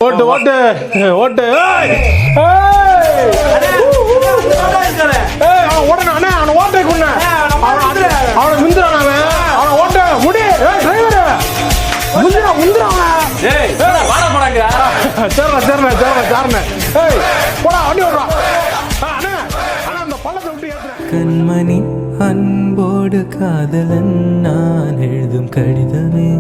ஓட்டு ஓட்டு ஓட்டு ஓடணும் அண்ணா அவனை ஓட்டை கொண்டு அவனை முந்திரான் அவனை ஓட்ட முடி முந்திரா முந்திரான் சேர்றேன் சேர்றேன் சேர்றேன் சேர்றேன் ஏய் போடா வண்டி ஓடுறான் அண்ணா அண்ணா அந்த பள்ளத்தை விட்டு ஏற்றுறேன். கண்மணி அன்போடு காதலன் நான் எழுதும் கடிதமே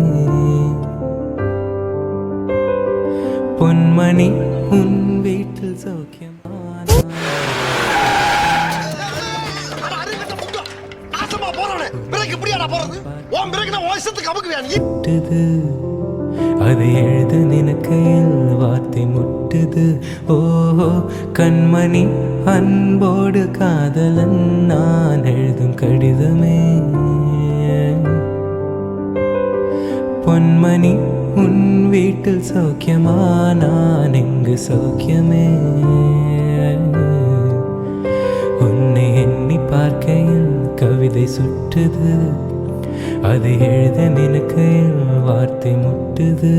பொன்மணி உன் வீட்டில் சௌக்கியமான அதை எழுத நினைக்கையில் வார்த்தை முட்டுது. ஓஹோ கண்மணி அன்போடு காதலன் நான் எழுதும் கடிதமே பொன்மணி உன் வீட்டில் சௌக்கியமா நான் எங்கு சௌக்கியமே உன்னை எண்ணி பார்க்கையில் கவிதை சுற்றுது அதை எழுத நினைக்கையில் வார்த்தை முட்டுது.